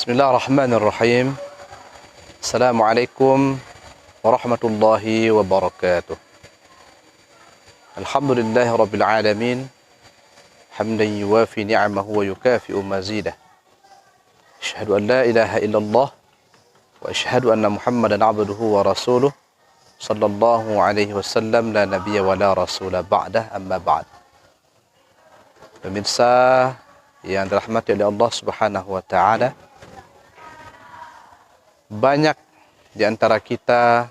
Bismillahirrahmanirrahim. Assalamualaikum warahmatullahi wabarakatuh. Alhamdulillahi rabbil alamin. Hamdan yuwafi ni'amahu wa yukafi'u mazidah. Asyhadu an la ilaha illallah wa asyhadu anna Muhammadan abduhu wa rasuluh sallallahu alaihi wasallam la nabiyya wa la rasula ba'dah amma ba'd. Pemirsa yang dirahmati oleh Allah Subhanahu wa taala, banyak di antara kita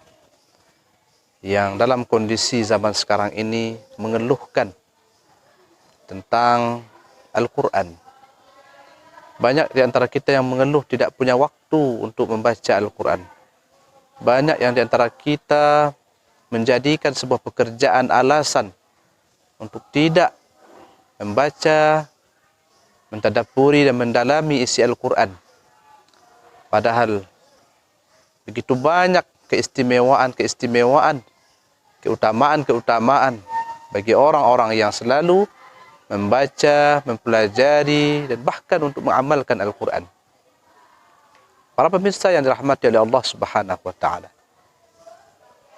yang dalam kondisi zaman sekarang ini mengeluhkan tentang Al-Quran. Banyak di antara kita yang mengeluh tidak punya waktu untuk membaca Al-Quran. Banyak yang di antara kita menjadikan sebuah pekerjaan alasan untuk tidak membaca, mentadabburi dan mendalami isi Al-Quran. Padahal begitu banyak keistimewaan, keutamaan bagi orang-orang yang selalu membaca, mempelajari, dan bahkan untuk mengamalkan Al-Quran. Para pemirsa yang dirahmati oleh Allah Subhanahu wa taala,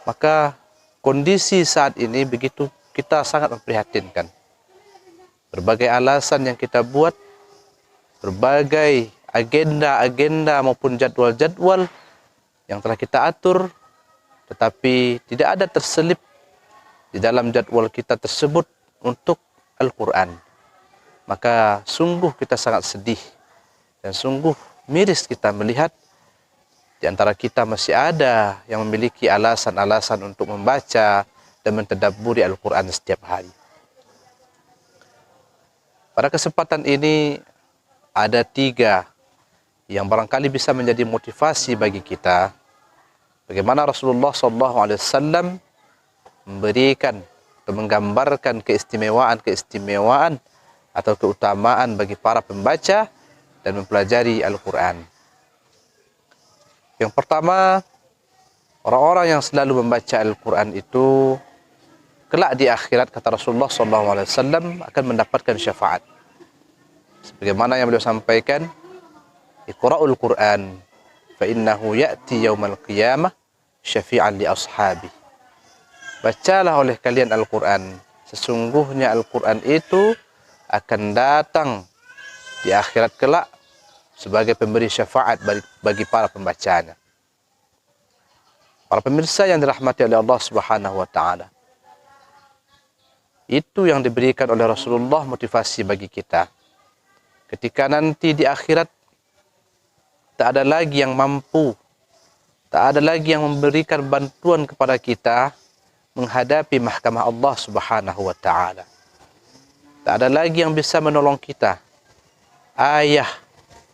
maka kondisi saat ini begitu kita sangat memprihatinkan. Berbagai alasan yang kita buat, berbagai agenda maupun jadwal-jadwal yang telah kita atur, tetapi tidak ada terselip di dalam jadwal kita tersebut untuk Al-Quran. Maka sungguh kita sangat sedih dan sungguh miris kita melihat di antara kita masih ada yang memiliki alasan-alasan untuk membaca dan mentadabburi Al-Quran setiap hari. Pada kesempatan ini ada 3 yang barangkali bisa menjadi motivasi bagi kita. Bagaimana Rasulullah SAW memberikan atau menggambarkan keistimewaan atau keutamaan bagi para pembaca dan mempelajari Al-Quran. Yang pertama, orang-orang yang selalu membaca Al-Quran itu kelak di akhirat, kata Rasulullah SAW, akan mendapatkan syafaat. Sebagaimana yang beliau sampaikan, Iqra'ul Quran fa innahu ya'ti yaumal qiyamah syafi'an li ashabi. Bacalah oleh kalian Al-Quran, sesungguhnya Al-Quran itu akan datang di akhirat kelak sebagai pemberi syafaat bagi para pembacanya. Para pemirsa yang dirahmati oleh Allah Subhanahu wa taala, itu yang diberikan oleh Rasulullah motivasi bagi kita. Ketika nanti di akhirat tak ada lagi yang mampu, tak ada lagi yang memberikan bantuan kepada kita menghadapi mahkamah Allah Subhanahu wa taala. Tak ada lagi yang bisa menolong kita. Ayah,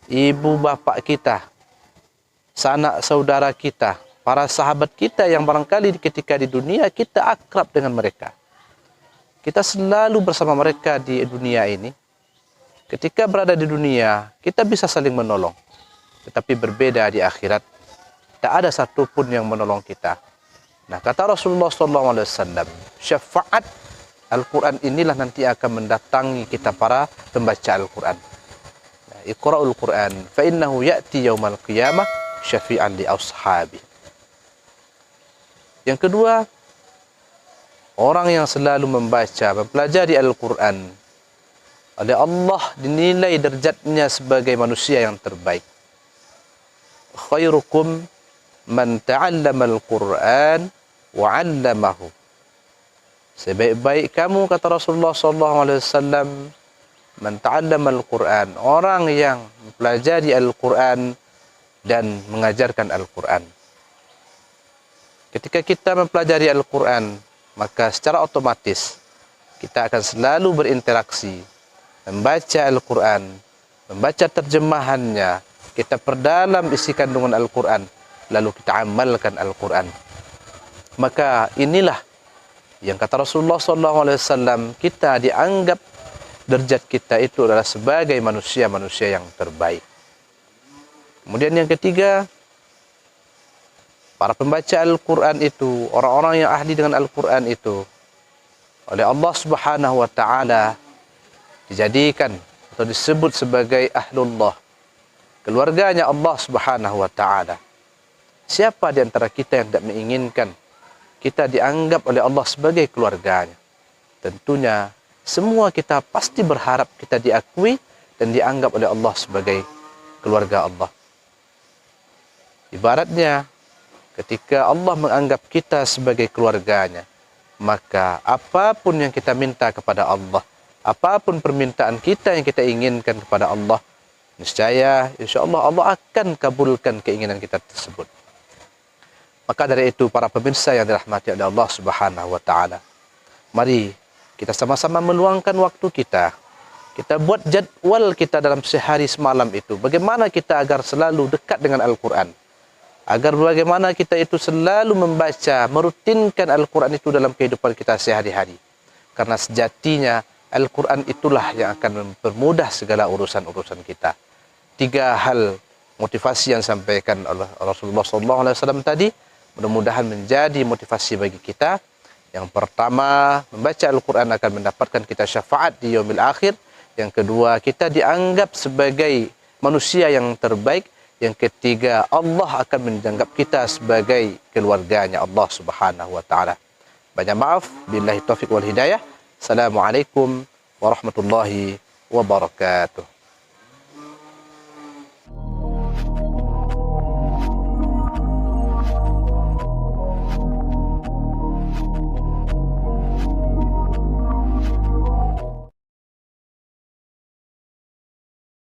ibu, bapak kita, sanak saudara kita, para sahabat kita yang barangkali ketika di dunia kita akrab dengan mereka. Kita selalu bersama mereka di dunia ini. Ketika berada di dunia, kita bisa saling menolong. Tetapi berbeda di akhirat, tak ada satupun yang menolong kita. Nah, kata Rasulullah SAW, syafaat Al-Quran inilah nanti akan mendatangi kita para pembaca Al-Quran. Nah, Iqra'ul Quran fa innahu ya'ti yaumal qiyamah syafi'an li ashabi. Yang kedua, orang yang selalu membaca, mempelajari Al-Quran, oleh Allah dinilai derajatnya sebagai manusia yang terbaik. Khairukum man ta'allama al-Quran wa 'allamahu. Sebaik-baik kamu, kata Rasulullah SAW, man ta'allama al-Quran, orang yang mempelajari Al-Quran dan mengajarkan Al-Quran. Ketika kita mempelajari Al-Quran, maka secara otomatis kita akan selalu berinteraksi, membaca Al-Quran, membaca terjemahannya, kita perdalam isi kandungan Al-Quran, lalu kita amalkan Al-Quran. Maka inilah yang kata Rasulullah SAW, kita dianggap derajat kita itu adalah sebagai manusia-manusia yang terbaik. Kemudian yang ketiga, para pembaca Al-Quran itu, orang-orang yang ahli dengan Al-Quran itu, oleh Allah Subhanahu wa taala dijadikan atau disebut sebagai ahlullah, keluarganya Allah Subhanahu wa taala. Siapa di antara kita yang tidak menginginkan kita dianggap oleh Allah sebagai keluarganya? Tentunya semua kita pasti berharap kita diakui dan dianggap oleh Allah sebagai keluarga Allah. Ibaratnya ketika Allah menganggap kita sebagai keluarganya, maka apapun yang kita minta kepada Allah, apapun permintaan kita yang kita inginkan kepada Allah, niscaya insya-Allah Allah akan kabulkan keinginan kita tersebut. Maka dari itu para pemirsa yang dirahmati oleh Allah Subhanahu wa taala, mari kita sama-sama meluangkan waktu kita. Kita buat jadwal kita dalam sehari semalam itu. Bagaimana kita agar selalu dekat dengan Al-Quran. Agar bagaimana kita itu selalu membaca, merutinkan Al-Quran itu dalam kehidupan kita sehari-hari. Karena sejatinya Al-Quran itulah yang akan mempermudah segala urusan-urusan kita. 3 hal motivasi yang disampaikan oleh Rasulullah SAW tadi, mudah-mudahan menjadi motivasi bagi kita. Yang pertama, membaca Al-Quran akan mendapatkan kita syafaat di yaumil akhir. Yang kedua, kita dianggap sebagai manusia yang terbaik. Yang ketiga, Allah akan menganggap kita sebagai keluarganya Allah Subhanahu wa taala. Banyak maaf, billahi taufiq wal hidayah. Assalamualaikum warahmatullahi wabarakatuh.